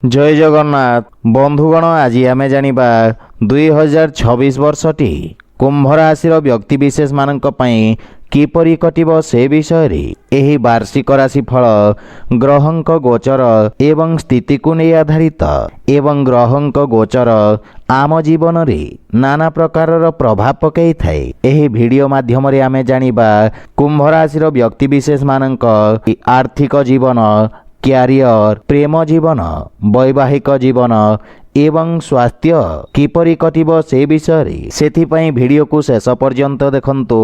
जय जगन्नाथ बंधुगण आज आम जानिबा 2026 वर्षटी कुंभ राशि व्यक्तिविशेष मानक पई किपरि कटिब से विषय रे एही वार्षिक राशिफल ग्रहंक गोचर एवं स्थिति को नहीं आधारित एवं ग्रहंक गोचर आम जीवन रे नाना प्रकार प्रभाव पकई थाए। एही वीडियो माध्यम रे आमे जानिबा कुंभ राशि व्यक्तिविशेष मानक आर्थिक जीवन, क्यारियर, प्रेम जीवन, वैवाहिक जीवन एवं स्वास्थ्य किपरि कटिब से विषय से वीडियो को शेष पर्यंत देखंतु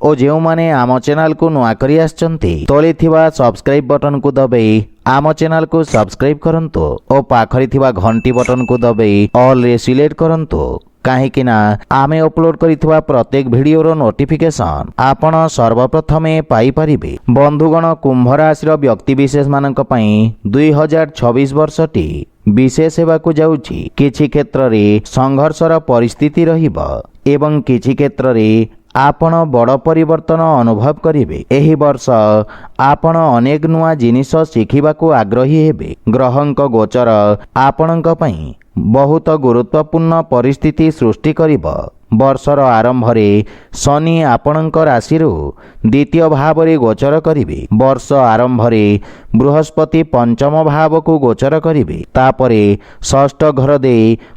और जो माने आम चैनल को नुआ करी आछंती तले थिबा सब्सक्राइब बटन को दबाई आम चैनल को सब्सक्राइब करंतु और पाखरी थिबा घंटी बटन को दबाई ऑल रे सिलेक्ट करंतु कहीं आमे अपलोड करिथवा प्रत्येक वीडियोर नोटिफिकेशन आपण सर्वप्रथमे पाई परिबे। बंधुगण कुंभ राशि व्यक्तिविशेष मानक पई 2026 वर्षटी विशेष हेबाकु जाउछि। किछि क्षेत्र रे संघर्षर परिस्थिति रहिबो एवं किछि क्षेत्र रे आपण बड़ परिवर्तन अनुभव करिवे। एही वर्ष आपण अनेक नुआ जिनिस शिखिबाकु आग्रही हेबे। ग्रहंक गोचर आपणक पई बहुत गुरुत्वपूर्ण परिस्थिति सृष्टि करिब। वर्षर आरंभ रे शनि आपणक राशि द्वितीय भाव रे गोचर करिवे। वर्ष आरंभ रे बृहस्पति पंचम भाव को गोचर करिवे। तापरे षष्ठ घर दे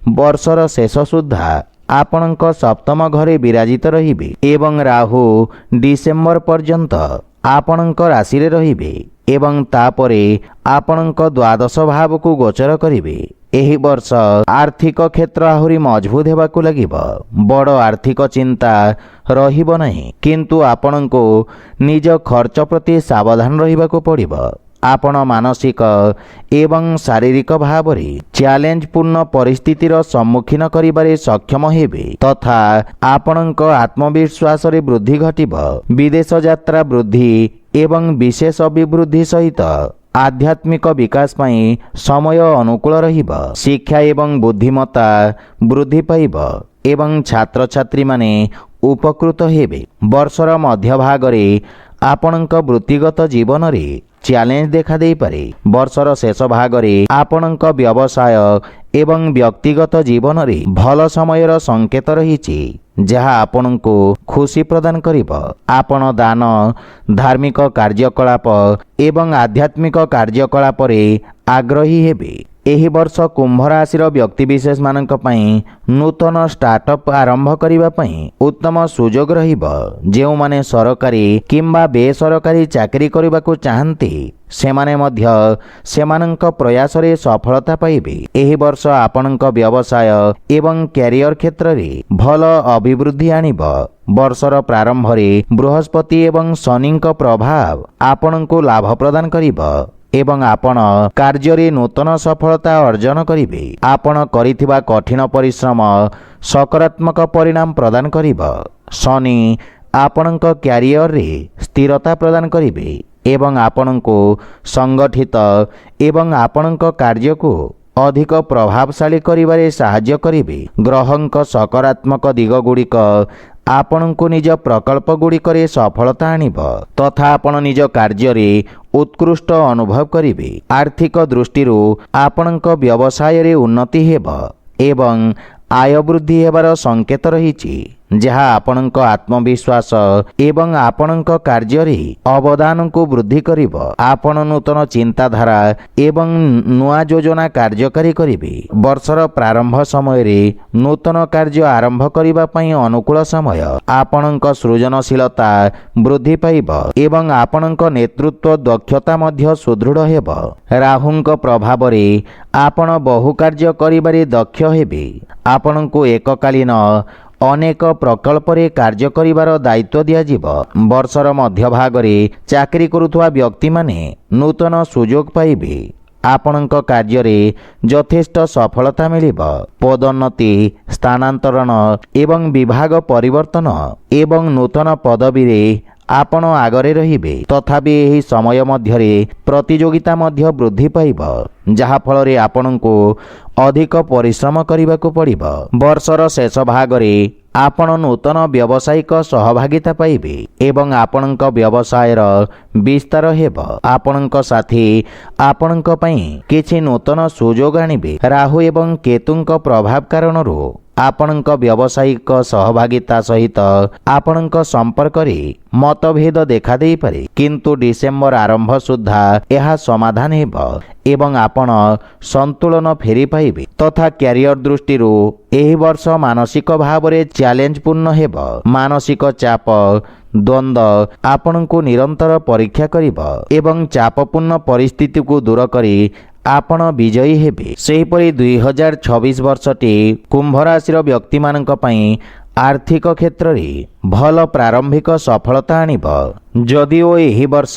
वर्षर शेष सुद्धा आपणक सप्तम घरे विराजित रहिबे एवं राहु डिसेम्बर पर्यंत आपणक राशि रे रहिबे एवं तापरे आपणक द्वादश भाव को गोचर करिवे। एही वर्ष आर्थिक क्षेत्र आहुरी मजबूत हेबाकु लागिब। बड़ आर्थिक चिंता रहिब नहीं, किंतु आपणको निज खर्च प्रति सावधान रहिबाकु पड़िब। आपण मानसिक एवं शारीरिक भाव रे चैलेंज पूर्ण परिस्थितिर सम्मुखीन करिबारे सक्षम हेबे तथा आपणक आत्मविश्वास रे वृद्धि घटिब। विदेश यात्रा वृद्धि एवं विशेष अभिवृद्धि सहित आध्यात्मिक विकास पई समय अनुकूल रहिब। शिक्षा एवं बुद्धिमत्ता वृद्धि पाइब एवं छात्र छात्री माने उपकृत हेबे। वर्षर मध्य भाग रे आपणक वृत्तिगत जीवन रे चैलेंज देखा दे पारे। वर्षर शेष भाग रे आपणक व्यवसाय एवं व्यक्तिगत जीवन रे भल समयर संकेत रहिछि जहा आपणको खुशी प्रदान करिब। आपण दान, धार्मिक कार्यकलाप एवं आध्यात्मिक कार्यकलाप रे आग्रही हेबे। एही वर्ष कुंभ राशि व्यक्तिविशेष मानक पई नूतन स्टार्टअप आरंभ करिबा पई उत्तम सुजोग रहिब। जेउ माने सरकारी किंबा बेसरकारी चाकरी करिबाकु चाहंती सेमाने मध्य सेमानंक प्रयास रे सफलता पाइबे। एही वर्ष आपणक व्यवसाय एवं कैरियर क्षेत्र रे भल अभिवृद्धि आनिब। वर्षर प्रारंभ रे बृहस्पति एवं शनिक प्रभाव आपणको लाभ प्रदान करिब एवं आपण कार्य रे नूतन सफलता अर्जन करिवे। आपण करिथिबा कठिन परिश्रम सकारात्मक परिणाम प्रदान करिब। शनि आपणक कैरियर रे स्थिरता प्रदान करिवे एवं आपणको संगठित एवं आपणक कार्य को अधिक प्रभावशाली करिबारे साहाय्य करिवे। ग्रहंक सकारात्मक दिग गुड़िक आपणको निज प्रकल्प गुड़िकरे सफलता आनिब तथा आपण निज कार्य रे उत्कृष्ट अनुभव करिवे। आर्थिक दृष्टिरू आपणक व्यवसाय रे उन्नति हेब एवं आय वृद्धि हेबार संकेत रहिछि जहा आपणक आत्मविश्वास एवं आपणक कार्य रे अवदान को वृद्धि करिब। आपण नूतन चिंताधारा एवं नुआ योजना कार्यकारी करिवे। वर्षर प्रारंभ समय रे नूतन कार्य आरंभ करिबा पई अनुकूल समय। आपणक सृजनशीलता वृद्धि पाइब एवं आपणक नेतृत्व दक्षता मध्य सुदृढ़ हेब। राहुंक प्रभाव रे आपण बहु कार्य करिबारे दक्ष हेबे। आपणको एककालीन अनेक प्रकल्प रे कार्य करिवार दायित्व दिया जीव। वर्षर मध्य भाग रे चाकरी करुथुवा व्यक्ति माने नूतन सुजोग पाइबे। आपणक कार्य रे यथेष्ट सफलता मिलिब। पदोन्नति, स्थानांतरण एवं विभाग परिवर्तन एवं नूतन पदवी रे आपण आगरे रहिबे। तथापि एही समय मध्यरे प्रतियोगिता मध्य वृद्धि पाइब जहा फल रे आपणको अधिक परिश्रम करिबाकु पड़िब। वर्षर शेष भाग रे ଆପଣ ନୂତନ ବ୍ୟବସାୟିକ ସହଭାଗିତା ପାଇବେ ଏବଂ ଆପଣଙ୍କ ବ୍ୟବସାୟର ବିସ୍ତାର ହେବ। ଆପଣଙ୍କ ସାଥୀ ଆପଣଙ୍କ ପାଇଁ କିଛି ନୂତନ ସୁଯୋଗ ଆଣିବେ। ରାହୁ ଏବଂ କେତୁଙ୍କ ପ୍ରଭାବ କାରଣରୁ ଆପଣଙ୍କ ବ୍ୟବସାୟିକ ସହଭାଗିତା ସହିତ ଆପଣଙ୍କ ସମ୍ପର୍କରେ ମତଭେଦ ଦେଖାଦେଇପାରେ, କିନ୍ତୁ ଡିସେମ୍ବର ଆରମ୍ଭ ସୁଦ୍ଧା ଏହା ସମାଧାନ ହେବ ଏବଂ ଆପଣ ସନ୍ତୁଳନ ଫେରି ପାଇବେ। ତଥା କ୍ୟାରିୟର ଦୃଷ୍ଟିରୁ ଏହି ବର୍ଷ ମାନସିକ ଭାବରେ ଚ୍ୟାଲେଞ୍ଜପୂର୍ଣ୍ଣ ହେବ। ମାନସିକ ଚାପ ଦ୍ୱନ୍ଦ୍ୱ ଆପଣଙ୍କୁ ନିରନ୍ତର ପରୀକ୍ଷା କରିବ ଏବଂ ଚାପପୂର୍ଣ୍ଣ ପରିସ୍ଥିତିକୁ ଦୂର କରି ଆପଣ ବିଜୟୀ ହେବେ। ସେହିପରି 2026 ବର୍ଷଟି କୁମ୍ଭ ରାଶିର ବ୍ୟକ୍ତିମାନଙ୍କ ପାଇଁ ଆର୍ଥିକ କ୍ଷେତ୍ରରେ ଭଲ ପ୍ରାରମ୍ଭିକ ସଫଳତା ଆଣିବ, ଯଦିଓ ଏହି ବର୍ଷ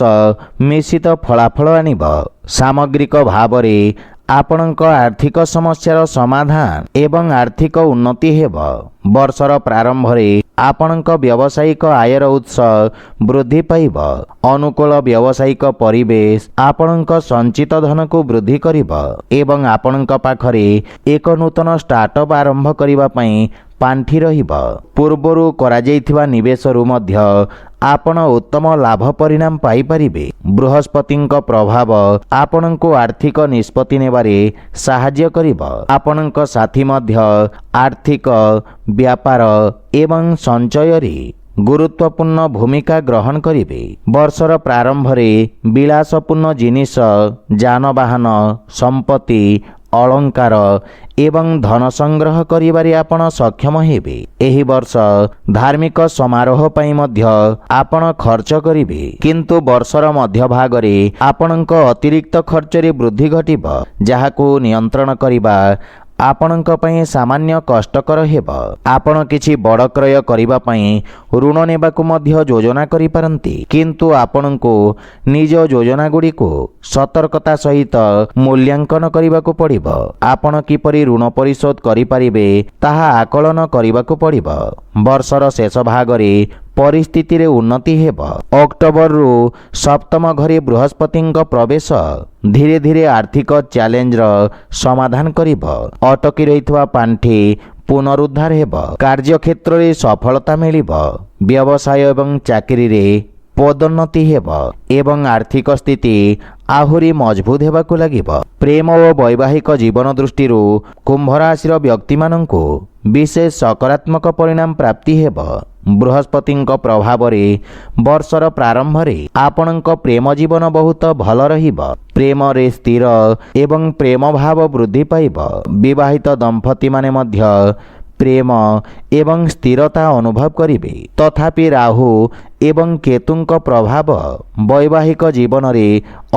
ମିଶ୍ରିତ ଫଳାଫଳ ଆଣିବ। ସାମଗ୍ରିକ ଭାବରେ ଆପଣଙ୍କ ଆର୍ଥିକ ସମସ୍ୟାର ସମାଧାନ ଏବଂ ଆର୍ଥିକ ଉନ୍ନତି ହେବ। ବର୍ଷର ପ୍ରାରମ୍ଭରେ ଆପଣଙ୍କ ବ୍ୟବସାୟିକ ଆୟର ଉତ୍ସ ବୃଦ୍ଧି ପାଇବ। ଅନୁକୂଳ ବ୍ୟବସାୟିକ ପରିବେଶ ଆପଣଙ୍କ ସଞ୍ଚିତ ଧନକୁ ବୃଦ୍ଧି କରିବ ଏବଂ ଆପଣଙ୍କ ପାଖରେ ଏକ ନୂତନ ଷ୍ଟାର୍ଟଅପ୍ ଆରମ୍ଭ କରିବା ପାଇଁ ପାଣ୍ଠି ରହିବ। ପୂର୍ବରୁ କରାଯାଇଥିବା ନିବେଶରୁ ମଧ୍ୟ ଆପଣ ଉତ୍ତମ ଲାଭ ପରିଣାମ ପାଇପାରିବେ। ବୃହସ୍ପତିଙ୍କ ପ୍ରଭାବ ଆପଣଙ୍କୁ ଆର୍ଥିକ ନିଷ୍ପତ୍ତି ନେବାରେ ସାହାଯ୍ୟ କରିବ। ଆପଣଙ୍କ ସାଥୀ ମଧ୍ୟ ଆର୍ଥିକ, ବ୍ୟାପାର ଏବଂ ସଞ୍ଚୟରେ ଗୁରୁତ୍ୱପୂର୍ଣ୍ଣ ଭୂମିକା ଗ୍ରହଣ କରିବେ। ବର୍ଷର ପ୍ରାରମ୍ଭରେ ବିଳାସପୂର୍ଣ୍ଣ ଜିନିଷ, ଯାନବାହନ, ସମ୍ପତ୍ତି, ଅଳଙ୍କାର ଏବଂ ଧନ ସଂଗ୍ରହ କରିବାରେ ଆପଣ ସକ୍ଷମ ହେବେ। ଏହି ବର୍ଷ ଧାର୍ମିକ ସମାରୋହ ପାଇଁ ମଧ୍ୟ ଆପଣ ଖର୍ଚ୍ଚ କରିବେ, କିନ୍ତୁ ବର୍ଷର ମଧ୍ୟଭାଗରେ ଆପଣଙ୍କ ଅତିରିକ୍ତ ଖର୍ଚ୍ଚରେ ବୃଦ୍ଧି ଘଟିବ, ଯାହାକୁ ନିୟନ୍ତ୍ରଣ କରିବା ଆପଣଙ୍କ ପାଇଁ ସାମାନ୍ୟ କଷ୍ଟକର ହେବ। ଆପଣ କିଛି ବଡ଼ କ୍ରୟ କରିବା ପାଇଁ ଋଣ ନେବାକୁ ମଧ୍ୟ ଯୋଜନା କରିପାରନ୍ତି, କିନ୍ତୁ ଆପଣଙ୍କୁ ନିଜ ଯୋଜନାଗୁଡ଼ିକୁ ସତର୍କତା ସହିତ ମୂଲ୍ୟାଙ୍କନ କରିବାକୁ ପଡ଼ିବ। ଆପଣ କିପରି ଋଣ ପରିଶୋଧ କରିପାରିବେ ତାହା ଆକଳନ କରିବାକୁ ପଡ଼ିବ। ବର୍ଷର ଶେଷ ଭାଗରେ ପରିସ୍ଥିତିରେ ଉନ୍ନତି ହେବ। ଅକ୍ଟୋବରରୁ ସପ୍ତମ ଘରେ ବୃହସ୍ପତିଙ୍କ ପ୍ରବେଶ ଧୀରେ ଧୀରେ ଆର୍ଥିକ ଚ୍ୟାଲେଞ୍ଜର ସମାଧାନ କରିବ। ଅଟକି ରହିଥିବା ପାଣ୍ଠି ପୁନରୁଦ୍ଧାର ହେବ। କାର୍ଯ୍ୟକ୍ଷେତ୍ରରେ ସଫଳତା ମିଳିବ। ବ୍ୟବସାୟ ଏବଂ ଚାକିରିରେ ପଦୋନ୍ନତି ହେବ ଏବଂ ଆର୍ଥିକ ସ୍ଥିତି ଆହୁରି ମଜବୁତ ହେବାକୁ ଲାଗିବ। ପ୍ରେମ ଓ ବୈବାହିକ ଜୀବନ ଦୃଷ୍ଟିରୁ କୁମ୍ଭ ରାଶିର ବ୍ୟକ୍ତିମାନଙ୍କୁ ବିଶେଷ ସକାରାତ୍ମକ ପରିଣାମ ପ୍ରାପ୍ତି ହେବ। ବୃହସ୍ପତିଙ୍କ ପ୍ରଭାବରେ ବର୍ଷର ପ୍ରାରମ୍ଭରେ ଆପଣଙ୍କ ପ୍ରେମ ଜୀବନ ବହୁତ ଭଲ ରହିବ। ପ୍ରେମରେ ସ୍ଥିର ଏବଂ ପ୍ରେମ ଭାବ ବୃଦ୍ଧି ପାଇବ। ବିବାହିତ ଦମ୍ପତିମାନେ ମଧ୍ୟ ପ୍ରେମ ଏବଂ ସ୍ଥିରତା ଅନୁଭବ କରିବେ। ତଥାପି ରାହୁ ଏବଂ କେତୁଙ୍କ ପ୍ରଭାବ ବୈବାହିକ ଜୀବନରେ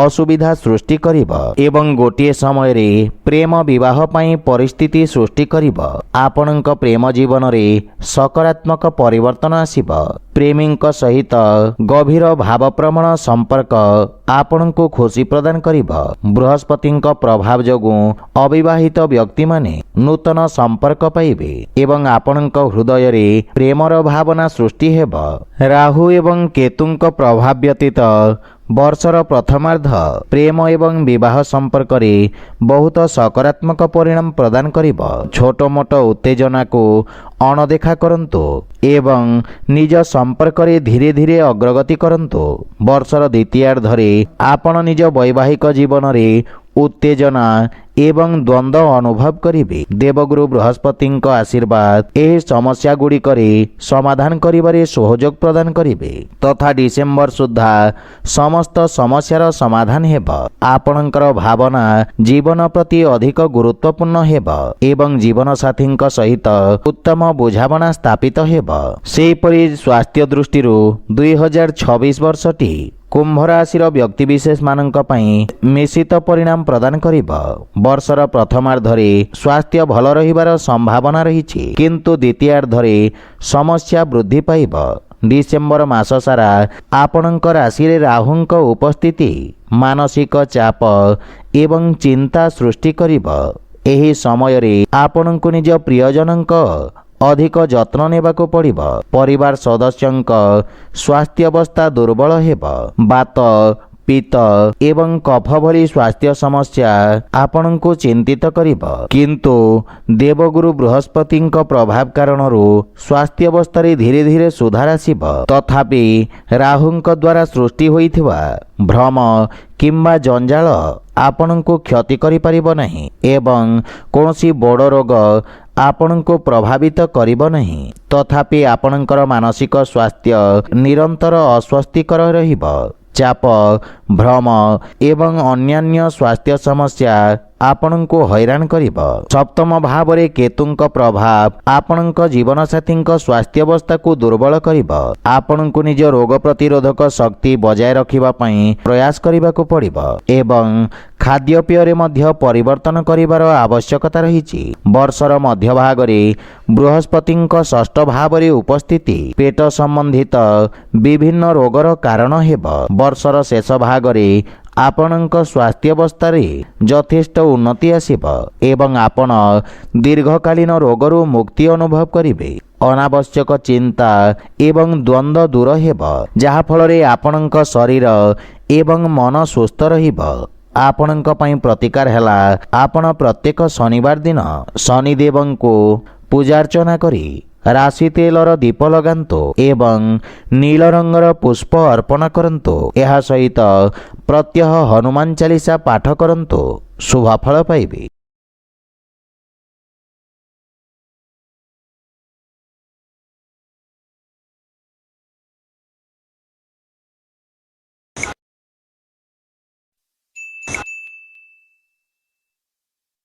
ଅସୁବିଧା ସୃଷ୍ଟି କରିବ ଏବଂ ଗୋଟିଏ ସମୟରେ ପ୍ରେମ ବିବାହ ପାଇଁ ପରିସ୍ଥିତି ସୃଷ୍ଟି କରିବ। ଆପଣଙ୍କ ପ୍ରେମ ଜୀବନରେ ସକାରାତ୍ମକ ପରିବର୍ତ୍ତନ ଆସିବ। ପ୍ରେମୀଙ୍କ ସହିତ ଗଭୀର ଭାବପ୍ରବଣ ସମ୍ପର୍କ ଆପଣଙ୍କୁ ଖୁସି ପ୍ରଦାନ କରିବ। ବୃହସ୍ପତିଙ୍କ ପ୍ରଭାବ ଯୋଗୁଁ ଅବିବାହିତ ବ୍ୟକ୍ତିମାନେ ନୂତନ ସମ୍ପର୍କ ପାଇବେ ଏବଂ ଆପଣଙ୍କ ହୃଦୟରେ ପ୍ରେମର ଭାବନା ସୃଷ୍ଟି ହେବ। ରାହୁ ଏବଂ କେତୁଙ୍କ ପ୍ରଭାବ ବ୍ୟତୀତ ବର୍ଷର ପ୍ରଥମାର୍ଦ୍ଧ ପ୍ରେମ ଏବଂ ବିବାହ ସମ୍ପର୍କରେ ବହୁତ ସକାରାତ୍ମକ ପରିଣାମ ପ୍ରଦାନ କରିବ। ଛୋଟ ମୋଟ ଉତ୍ତେଜନାକୁ ଅଣଦେଖା କରନ୍ତୁ ଏବଂ ନିଜ ସମ୍ପର୍କରେ ଧୀରେ ଧୀରେ ଅଗ୍ରଗତି କରନ୍ତୁ। ବର୍ଷର ଦ୍ୱିତୀୟାର୍ଦ୍ଧରେ ଆପଣ ନିଜ ବୈବାହିକ ଜୀବନରେ ଉତ୍ତେଜନା ଏବଂ ଦ୍ୱନ୍ଦ୍ୱ ଅନୁଭବ କରିବେ। ଦେବଗୁରୁ ବୃହସ୍ପତିଙ୍କ ଆଶୀର୍ବାଦ ଏହି ସମସ୍ୟାଗୁଡ଼ିକରେ ସମାଧାନ କରିବାରେ ସହଯୋଗ ପ୍ରଦାନ କରିବେ ତଥା ଡିସେମ୍ବର ସୁଦ୍ଧା ସମସ୍ତ ସମସ୍ୟାର ସମାଧାନ ହେବ। ଆପଣଙ୍କର ଭାବନା ଜୀବନ ପ୍ରତି ଅଧିକ ଗୁରୁତ୍ୱପୂର୍ଣ୍ଣ ହେବ ଏବଂ ଜୀବନସାଥୀଙ୍କ ସହିତ ଉତ୍ତମ ବୁଝାମଣା ସ୍ଥାପିତ ହେବ। ସେହିପରି ସ୍ୱାସ୍ଥ୍ୟ ଦୃଷ୍ଟିରୁ 2026 ବର୍ଷଟି କୁମ୍ଭ ରାଶିର ବ୍ୟକ୍ତିବିଶେଷମାନଙ୍କ ପାଇଁ ମିଶ୍ରିତ ପରିଣାମ ପ୍ରଦାନ କରିବ। ବର୍ଷର ପ୍ରଥମାର୍ଦ୍ଧରେ ସ୍ୱାସ୍ଥ୍ୟ ଭଲ ରହିବାର ସମ୍ଭାବନା ରହିଛି, କିନ୍ତୁ ଦ୍ୱିତୀୟାର୍ଦ୍ଧରେ ସମସ୍ୟା ବୃଦ୍ଧି ପାଇବ। ଡିସେମ୍ବର ମାସ ସାରା ଆପଣଙ୍କ ରାଶିରେ ରାହୁଙ୍କ ଉପସ୍ଥିତି ମାନସିକ ଚାପ ଏବଂ ଚିନ୍ତା ସୃଷ୍ଟି କରିବ। ଏହି ସମୟରେ ଆପଣଙ୍କୁ ନିଜ ପ୍ରିୟଜନଙ୍କ ଅଧିକ ଯତ୍ନ ନେବାକୁ ପଡ଼ିବ। ପରିବାର ସଦସ୍ୟଙ୍କ ସ୍ୱାସ୍ଥ୍ୟାବସ୍ଥା ଦୁର୍ବଳ ହେବ। ବାତ, ପିତ୍ତ ଏବଂ କଫ ଭଳି ସ୍ୱାସ୍ଥ୍ୟ ସମସ୍ୟା ଆପଣଙ୍କୁ ଚିନ୍ତିତ କରିବ। କିନ୍ତୁ ଦେବଗୁରୁ ବୃହସ୍ପତିଙ୍କ ପ୍ରଭାବ କାରଣରୁ ସ୍ୱାସ୍ଥ୍ୟ ଅବସ୍ଥାରେ ଧୀରେ ଧୀରେ ସୁଧାର ଆସିବ। ତଥାପି ରାହୁଙ୍କ ଦ୍ୱାରା ସୃଷ୍ଟି ହୋଇଥିବା ଭ୍ରମ କିମ୍ବା ଜଞ୍ଜାଳ ଆପଣଙ୍କୁ କ୍ଷତି କରିପାରିବ ନାହିଁ ଏବଂ କୌଣସି ବଡ଼ ରୋଗ ଆପଣଙ୍କୁ ପ୍ରଭାବିତ କରିବ ନାହିଁ। ତଥାପି ଆପଣଙ୍କର ମାନସିକ ସ୍ୱାସ୍ଥ୍ୟ ନିରନ୍ତର ଅସ୍ୱସ୍ତିକର ରହିବ। ଚାପ, ଭ୍ରମ ଏବଂ ଅନ୍ୟାନ୍ୟ ସ୍ୱାସ୍ଥ୍ୟ ସମସ୍ୟା ଆପଣଙ୍କୁ ହଇରାଣ କରିବ। ସପ୍ତମ ଭାବରେ କେତୁଙ୍କ ପ୍ରଭାବ ଆପଣଙ୍କ ଜୀବନସାଥୀଙ୍କ ସ୍ୱାସ୍ଥ୍ୟାବସ୍ଥାକୁ ଦୁର୍ବଳ କରିବ। ଆପଣଙ୍କୁ ନିଜ ରୋଗ ପ୍ରତିରୋଧକ ଶକ୍ତି ବଜାୟ ରଖିବା ପାଇଁ ପ୍ରୟାସ କରିବାକୁ ପଡ଼ିବ ଏବଂ ଖାଦ୍ୟପେୟରେ ମଧ୍ୟ ପରିବର୍ତ୍ତନ କରିବାର ଆବଶ୍ୟକତା ରହିଛି। ବର୍ଷର ମଧ୍ୟଭାଗରେ ବୃହସ୍ପତିଙ୍କ ଷଷ୍ଠ ଭାବରେ ଉପସ୍ଥିତି ପେଟ ସମ୍ବନ୍ଧିତ ବିଭିନ୍ନ ରୋଗର କାରଣ ହେବ। ବର୍ଷର ଶେଷ ଭାଗରେ ଆପଣଙ୍କ ସ୍ୱାସ୍ଥ୍ୟାବସ୍ଥାରେ ଯଥେଷ୍ଟ ଉନ୍ନତି ଆସିବ ଏବଂ ଆପଣ ଦୀର୍ଘକାଳୀନ ରୋଗରୁ ମୁକ୍ତି ଅନୁଭବ କରିବେ। ଅନାବଶ୍ୟକ ଚିନ୍ତା ଏବଂ ଦ୍ୱନ୍ଦ୍ୱ ଦୂର ହେବ, ଯାହାଫଳରେ ଆପଣଙ୍କ ଶରୀର ଏବଂ ମନ ସୁସ୍ଥ ରହିବ। ଆପଣଙ୍କ ପାଇଁ ପ୍ରତିକାର ହେଲା ଆପଣ ପ୍ରତ୍ୟେକ ଶନିବାର ଦିନ ଶନିଦେବଙ୍କୁ ପୂଜାର୍ଚ୍ଚନା କରି ରାଶି ତେଲର ଦୀପ ଲଗାନ୍ତୁ ଏବଂ ନୀଳ ରଙ୍ଗର ପୁଷ୍ପ ଅର୍ପଣ କରନ୍ତୁ। ଏହା ସହିତ ପ୍ରତ୍ୟହ ହନୁମାନ ଚାଳିଶା ପାଠ କରନ୍ତୁ। ଶୁଭ ଫଳ ପାଇବେ।